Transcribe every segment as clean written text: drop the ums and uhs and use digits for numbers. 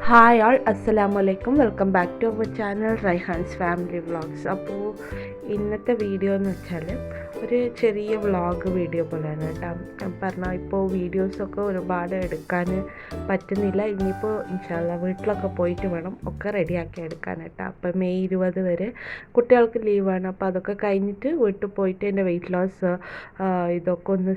Hi all അസ്സലാമു അലൈക്കും welcome back to our channel Raihan's family vlogs. അപ്പോൾ ഇന്നത്തെ വീഡിയോ എന്ന് വെച്ചാൽ ഒരു ചെറിയ വ്ളോഗ് വീഡിയോ പോലെയാണ് കേട്ടോ. ഞാൻ പറഞ്ഞാൽ ഇപ്പോൾ വീഡിയോസൊക്കെ ഒരുപാട് എടുക്കാൻ പറ്റുന്നില്ല. ഇനിയിപ്പോൾ ഇൻഷാല്ലാ വീട്ടിലൊക്കെ പോയിട്ട് വേണം ഒക്കെ റെഡിയാക്കി എടുക്കാൻ കേട്ടോ. അപ്പോൾ മെയ് 20 വരെ കുട്ടികൾക്ക് ലീവാണ്. അപ്പോൾ അതൊക്കെ കഴിഞ്ഞിട്ട് വീട്ടിൽ പോയിട്ട് എൻ്റെ വെയിറ്റ് ലോസ് ഇതൊക്കെ ഒന്ന്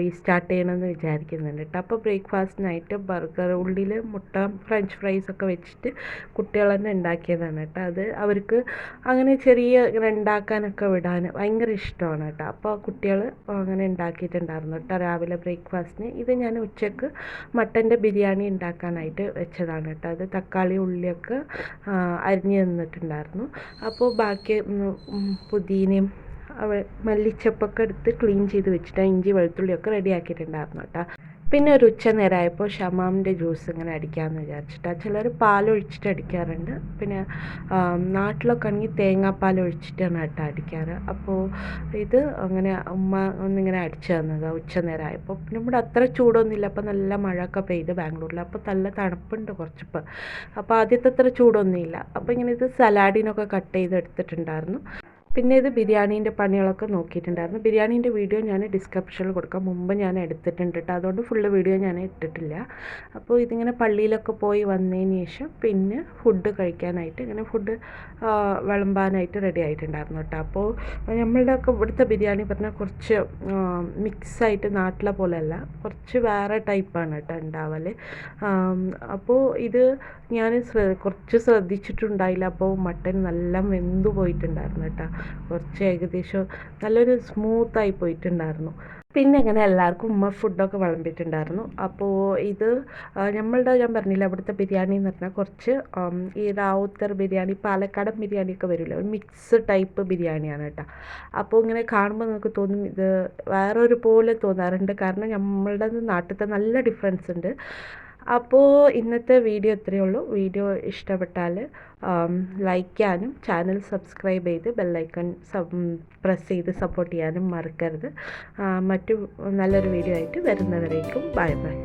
റീസ്റ്റാർട്ട് ചെയ്യണമെന്ന് വിചാരിക്കുന്നുണ്ട് കേട്ടോ. അപ്പോൾ ബ്രേക്ക്ഫാസ്റ്റിനായിട്ട് ബർഗർ, ഉള്ളിൽ മുട്ട, ഫ്രഞ്ച് ഫ്രൈസ് ഒക്കെ വെച്ചിട്ട് കുട്ടികൾ തന്നെ ഉണ്ടാക്കിയതാണ് കേട്ടോ. അത് അവർക്ക് അങ്ങനെ ഇങ്ങനെ ഉണ്ടാക്കാനൊക്കെ വിടാൻ ഭയങ്കര ഇഷ്ടമാണ് കേട്ടോ. അപ്പോൾ കുട്ടികൾ അങ്ങനെ ഉണ്ടാക്കിയിട്ടുണ്ടായിരുന്നു കേട്ടോ രാവിലെ ബ്രേക്ക്ഫാസ്റ്റിന്. ഇത് ഞാൻ ഉച്ചക്ക് മട്ടൻ്റെ ബിരിയാണി ഉണ്ടാക്കാനായിട്ട് വെച്ചതാണ് കേട്ടോ. അത് തക്കാളി ഉള്ളിയൊക്കെ അരിഞ്ഞ് തന്നിട്ടുണ്ടായിരുന്നു. അപ്പോൾ ബാക്കി പുതിനയും മല്ലിച്ചപ്പൊക്കെ എടുത്ത് ക്ലീൻ ചെയ്ത് വെച്ചിട്ട് ഇഞ്ചി വെളുത്തുള്ളിയൊക്കെ റെഡി ആക്കിയിട്ടുണ്ടായിരുന്നു കേട്ടോ. പിന്നെ ഒരു ഉച്ച നേരമായപ്പോൾ ഷമാമിൻ്റെ ജ്യൂസ് ഇങ്ങനെ അടിക്കാമെന്ന് വിചാരിച്ചിട്ടാണ്. ചിലർ പാലൊഴിച്ചിട്ട് അടിക്കാറുണ്ട്. പിന്നെ നാട്ടിലൊക്കെ ആണെങ്കിൽ തേങ്ങാപ്പാൽ ഒഴിച്ചിട്ടാണ് കേട്ടോ അടിക്കാറ്. അപ്പോൾ ഇത് അങ്ങനെ ഉമ്മ ഒന്നിങ്ങനെ അടിച്ചു തന്നതാണ് ഉച്ച നേരമായപ്പോൾ. പിന്നെ ഇവിടെ അത്ര ചൂടൊന്നുമില്ല. അപ്പോൾ നല്ല മഴയൊക്കെ പെയ്ത് ബാംഗ്ലൂരിൽ. അപ്പോൾ നല്ല തണുപ്പുണ്ട് കുറച്ചിപ്പോൾ. അപ്പോൾ ആദ്യത്തെ അത്ര ചൂടൊന്നുമില്ല. അപ്പോൾ ഇങ്ങനെ ഇത് സലാഡിനൊക്കെ കട്ട് ചെയ്തെടുത്തിട്ടുണ്ടായിരുന്നു. പിന്നെ ഇത് ബിരിയാണീൻ്റെ പണികളൊക്കെ നോക്കിയിട്ടുണ്ടായിരുന്നു. ബിരിയാണീൻ്റെ വീഡിയോ ഞാൻ ഡിസ്ക്രിപ്ഷനിൽ കൊടുക്കാം. മുമ്പ് ഞാൻ എടുത്തിട്ടുണ്ട് കേട്ടോ. അതുകൊണ്ട് ഫുള്ള് വീഡിയോ ഞാൻ ഇട്ടിട്ടില്ല. അപ്പോൾ ഇതിങ്ങനെ പള്ളിയിലൊക്കെ പോയി വന്നതിന് ശേഷം പിന്നെ ഫുഡ് കഴിക്കാനായിട്ട് ഇങ്ങനെ ഫുഡ് വിളമ്പാനായിട്ട് റെഡി ആയിട്ടുണ്ടായിരുന്നു കേട്ടോ. അപ്പോൾ നമ്മളുടെയൊക്കെ ഇവിടുത്തെ ബിരിയാണി പറഞ്ഞാൽ കുറച്ച് മിക്സായിട്ട് നാട്ടിലെ പോലെയല്ല, കുറച്ച് വേറെ ടൈപ്പാണ് കേട്ടോ ഉണ്ടാവൽ. അപ്പോൾ ഇത് ഞാൻ കുറച്ച് ശ്രദ്ധിച്ചിട്ടുണ്ടായില്ല. അപ്പോൾ മട്ടൻ നല്ല വെന്തു പോയിട്ടുണ്ടായിരുന്നു കേട്ടോ. കുറച്ച് ഏകദേശം നല്ലൊരു സ്മൂത്തായി പോയിട്ടുണ്ടായിരുന്നു. പിന്നെ ഇങ്ങനെ എല്ലാവർക്കും ഉമ്മ ഫുഡൊക്കെ വിളമ്പിയിട്ടുണ്ടായിരുന്നു. അപ്പോൾ ഇത് ഞാൻ പറഞ്ഞില്ല ഇവിടുത്തെ ബിരിയാണി എന്ന് പറഞ്ഞാൽ കുറച്ച് ഈ റാവുത്തർ ബിരിയാണി, പാലക്കാടൻ ബിരിയാണിയൊക്കെ വരില്ല, ഒരു മിക്സ് ടൈപ്പ് ബിരിയാണിയാണ് കേട്ടോ. അപ്പോൾ ഇങ്ങനെ കാണുമ്പോൾ നമുക്ക് തോന്നും ഇത് വേറൊരു പോലെ തോന്നാറുണ്ട്. കാരണം നമ്മളുടെ നാട്ടിലത്തെ നല്ല ഡിഫറൻസ് ഉണ്ട്. അപ്പോൾ ഇന്നത്തെ വീഡിയോ ഇത്രയേ ഉള്ളൂ. വീഡിയോ ഇഷ്ടപ്പെട്ടാൽ ലൈക്ക് ചെയ്യാനും ചാനൽ സബ്സ്ക്രൈബ് ചെയ്ത് ബെല്ലൈക്കൺ പ്രസ് ചെയ്ത് സപ്പോർട്ട് ചെയ്യാനും മറക്കരുത്. മറ്റു നല്ലൊരു വീഡിയോ ആയിട്ട് വരുന്നവരേക്കും ബൈ ബൈ.